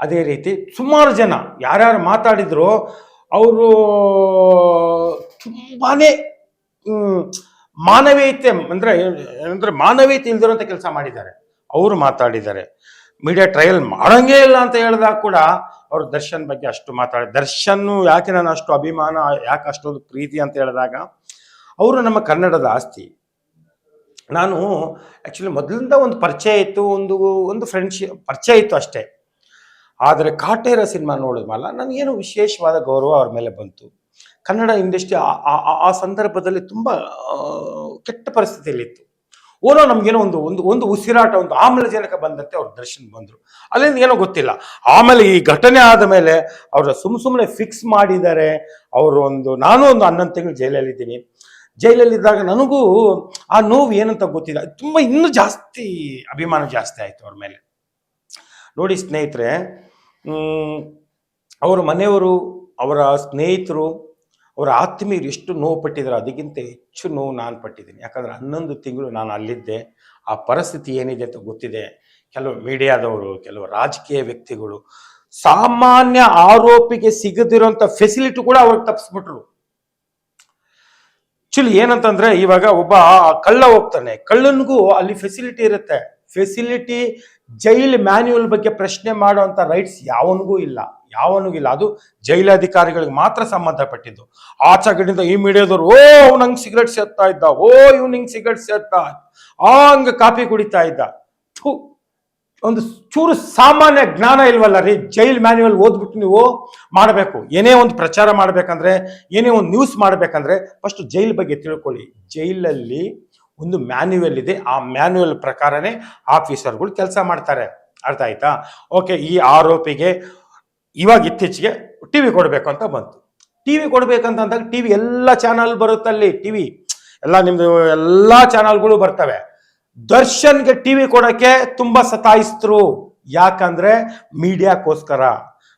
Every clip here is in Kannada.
ಅದೇ ರೀತಿ ಸುಮಾರು ಜನ ಯಾರ್ಯಾರು ಮಾತಾಡಿದ್ರು ಅವರು ತುಂಬಾ ಮಾನವೀಯತೆ ಅಂದರೆ ಮಾನವೀಯತೆ ಇಲ್ದಿರೋಂಥ ಕೆಲಸ ಮಾಡಿದ್ದಾರೆ. ಅವರು ಮಾತಾಡಿದ್ದಾರೆ. ಮೀಡಿಯಾ ಟ್ರಯಲ್ ಮಾಡೋಂಗೇ ಇಲ್ಲ ಅಂತ ಹೇಳಿದಾಗ ಕೂಡ ಅವರು ದರ್ಶನ್ ಬಗ್ಗೆ ಅಷ್ಟು ದರ್ಶನ್ ಯಾಕೆ ನಾನು ಅಷ್ಟು ಅಭಿಮಾನ, ಯಾಕೆ ಅಷ್ಟೊಂದು ಪ್ರೀತಿ ಅಂತ ಹೇಳಿದಾಗ ಅವರು ನಮ್ಮ ಕನ್ನಡದ ಆಸ್ತಿ. ನಾನು ಆ್ಯಕ್ಚುಲಿ ಮೊದಲಿಂದ ಒಂದು ಪರಿಚಯ ಇತ್ತು, ಒಂದು ಫ್ರೆಂಡ್ಶಿಪ್ ಪರಿಚಯ ಇತ್ತು ಅಷ್ಟೇ. ಆದರೆ ಕಾಟೇರ ಸಿನಿಮಾ ನೋಡಿದ್ಮಲ್ಲ ನನಗೇನು ವಿಶೇಷವಾದ ಗೌರವ ಅವ್ರ ಮೇಲೆ ಬಂತು. ಕನ್ನಡ ಇಂಡಸ್ಟ್ರಿ ಆ ಸಂದರ್ಭದಲ್ಲಿ ತುಂಬ ಕೆಟ್ಟ ಪರಿಸ್ಥಿತಿಯಲ್ಲಿತ್ತು. ನಮಗೇನೋ ಒಂದು ಉಸಿರಾಟ, ಒಂದು ಆಮ್ಲಜನಕ ಬಂದಂತೆ ಅವ್ರು ದರ್ಶನ್ ಬಂದರು. ಅಲ್ಲಿಂದ ಏನೋ ಗೊತ್ತಿಲ್ಲ. ಆಮೇಲೆ ಈ ಘಟನೆ ಆದ ಮೇಲೆ ಅವ್ರ ಸುಮ್ಮನೆ ಫಿಕ್ಸ್ ಮಾಡಿದ್ದಾರೆ. ನಾನು ಒಂದು 11 ತಿಂಗಳು ಜೈಲಲ್ಲಿದ್ದೀನಿ. ಜೈಲಲ್ಲಿದ್ದಾಗ ನನಗೂ ಆ ನೋವು ಏನಂತ ಗೊತ್ತಿಲ್ಲ. ತುಂಬ ಇನ್ನೂ ಜಾಸ್ತಿ ಅಭಿಮಾನ ಜಾಸ್ತಿ ಆಯಿತು ಅವ್ರ ಮೇಲೆ. ನೋಡಿ ಸ್ನೇಹಿತರೆ, ಅವರ ಮನೆಯವರು, ಅವರ ಸ್ನೇಹಿತರು, ಅವರ ಆತ್ಮೀಯರು ಎಷ್ಟು ನೋವು ಪಟ್ಟಿದ್ದಾರೆ, ಅದಕ್ಕಿಂತ ಹೆಚ್ಚು ನೋವು ನಾನು ಪಟ್ಟಿದ್ದೀನಿ. ಯಾಕಂದರೆ 11 ತಿಂಗಳು ನಾನು ಅಲ್ಲಿದ್ದೆ. ಆ ಪರಿಸ್ಥಿತಿ ಏನಿದೆ ಅಂತ ಗೊತ್ತಿದೆ. ಕೆಲವು ಮೀಡಿಯಾದವರು, ಕೆಲವು ರಾಜಕೀಯ ವ್ಯಕ್ತಿಗಳು ಸಾಮಾನ್ಯ ಆರೋಪಿಗೆ ಸಿಗದಿರೋಂಥ ಫೆಸಿಲಿಟಿ ಕೂಡ ಅವ್ರಿಗೆ ತಪ್ಪಿಸ್ಬಿಟ್ರು. ಆಕ್ಚುಲಿ ಏನಂತಂದ್ರೆ, ಇವಾಗ ಒಬ್ಬ ಕಳ್ಳ ಹೋಗ್ತಾನೆ, ಕಳ್ಳನಿಗೂ ಅಲ್ಲಿ ಫೆಸಿಲಿಟಿ ಇರುತ್ತೆ. ಫೆಸಿಲಿಟಿ ಜೈಲ್ ಮ್ಯಾನ್ಯುವಲ್ ಬಗ್ಗೆ ಪ್ರಶ್ನೆ ಮಾಡುವಂಥ ರೈಟ್ಸ್ ಯಾವನಿಗೂ ಇಲ್ಲ. ಅದು ಜೈಲಾಧಿಕಾರಿಗಳಿಗೆ ಮಾತ್ರ ಸಂಬಂಧಪಟ್ಟಿದ್ದು. ಆಚೆಗಡೆಯಿಂದ ಈ ಮೀಡಿಯಾದವರು ನಂಗೆ ಸಿಗರೆಟ್ ಸೇರ್ತಾ ಇದ್ದ, ಇವ್ನು ಹಿಂಗೆ ಸಿಗರೆಟ್ ಸೇರ್ತಾ, ಹಂಗೆ ಕಾಫಿ ಕುಡಿತಾ ಇದ್ದ. ಒಂದು ಚೂರು ಸಾಮಾನ್ಯ ಜ್ಞಾನ ಇಲ್ವಲ್ಲ ರೀ. ಜೈಲ್ ಮ್ಯಾನ್ಯುವಲ್ ಓದ್ಬಿಟ್ಟು ನೀವು ಮಾಡಬೇಕು. ಏನೇ ಒಂದು ಪ್ರಚಾರ ಮಾಡಬೇಕಂದ್ರೆ, ಏನೇ ಒಂದು ನ್ಯೂಸ್ ಮಾಡಬೇಕಂದ್ರೆ ಫಸ್ಟ್ ಜೈಲ್ ಬಗ್ಗೆ ತಿಳ್ಕೊಳ್ಳಿ. ಜೈಲಲ್ಲಿ ಒಂದು ಮ್ಯಾನ್ಯುವಲ್ ಇದೆ. ಆ ಮ್ಯಾನ್ಯುವಲ್ ಪ್ರಕಾರನೇ ಆಫೀಸರ್ಗಳು ಕೆಲಸ ಮಾಡ್ತಾರೆ. ಅರ್ಥ ಆಯ್ತಾ? ಓಕೆ. ಈ ಆರೋಪಿಗೆ ಇವಾಗ ಇತ್ತೀಚೆಗೆ ಟಿವಿ ಕೊಡಬೇಕು ಅಂತ ಬಂತು. ಟಿವಿ ಕೊಡ್ಬೇಕಂತ ಅಂದಾಗ ಟಿವಿ ಎಲ್ಲ ಚಾನಲ್ ಬರುತ್ತಲ್ಲಿ. ಟಿವಿ ಎಲ್ಲ ನಿಮ್ದು ಎಲ್ಲ ಚಾನಲ್ಗಳು ಬರ್ತವೆ. ದರ್ಶನ್ಗೆ ಟಿವಿ ಕೊಡಕ್ಕೆ ತುಂಬಾ ಸತಾಯಿಸ್ತರು. ಯಾಕಂದ್ರೆ ಮೀಡಿಯಾಕ್ಕೋಸ್ಕರ.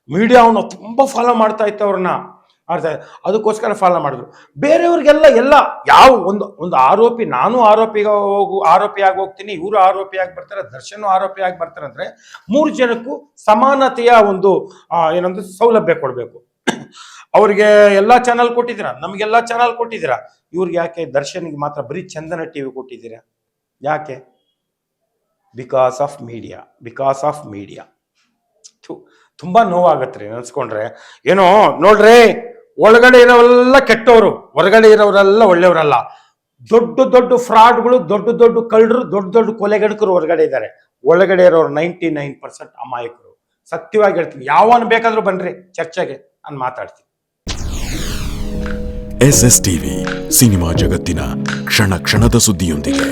ಮೀಡಿಯಾ ಅವನು ತುಂಬಾ ಫಾಲೋ ಮಾಡ್ತಾ ಇತ್ತು ಅವ್ರನ್ನ. ಅರ್ಥ, ಅದಕ್ಕೋಸ್ಕರ ಫಾಲೋ ಮಾಡಿದ್ರು. ಬೇರೆಯವ್ರಿಗೆಲ್ಲ ಯಾವ ಒಂದು ಆರೋಪಿ, ನಾನು ಆರೋಪಿಯಾಗಿ ಹೋಗ್ತೀನಿ, ಇವರು ಆರೋಪಿಯಾಗಿ ಬರ್ತಾರೆ, ದರ್ಶನ್ ಆರೋಪಿಯಾಗಿ ಬರ್ತಾರೆ ಅಂದ್ರೆ 3 ಜನಕ್ಕೂ ಸಮಾನತೆಯ ಒಂದು ಏನೊಂದು ಸೌಲಭ್ಯ ಕೊಡಬೇಕು. ಅವ್ರಿಗೆ ಎಲ್ಲ ಚಾನಲ್ ಕೊಟ್ಟಿದ್ದೀರಾ, ನಮಗೆಲ್ಲ ಚಾನಲ್ ಕೊಟ್ಟಿದ್ದೀರಾ. ಇವ್ರಿಗೆ ಯಾಕೆ ದರ್ಶನ್ಗೆ ಮಾತ್ರ ಬರೀ ಚಂದನ ಟಿವಿ ಕೊಟ್ಟಿದ್ದೀರಾ? ಯಾಕೆ? Because of media. ತುಂಬಾ ನೋವಾಗತ್ರಿ ನೆನ್ಸ್ಕೊಂಡ್ರೆ. ಏನೋ ನೋಡ್ರಿ, ಒಳಗಡೆ ಇರೋರೆಲ್ಲ ಕೆಟ್ಟವರು, ಹೊರಗಡೆ ಇರೋರೆಲ್ಲ ಒಳ್ಳೆಯವರಲ್ಲ. ದೊಡ್ಡ ಫ್ರಾಡ್ಗಳು, ದೊಡ್ಡ ಕಳ್ಳರು, ದೊಡ್ಡ ಕೊಲೆಗಡಕರು ಹೊರಗಡೆ ಇದ್ದಾರೆ. ಒಳಗಡೆ ಇರೋರು 99% ಅಮಾಯಕರು. ಸತ್ಯವಾಗಿ ಹೇಳ್ತೀನಿ. ಯಾವನ್ ಬೇಕಾದ್ರೂ ಬನ್ರಿ ಚರ್ಚೆಗೆ, ನಾನು ಮಾತಾಡ್ತೀನಿ. SS TV ಸಿನಿಮಾ ಜಗತ್ತಿನ ಕ್ಷಣ ಕ್ಷಣದ ಸುದ್ದಿಯೊಂದಿಗೆ.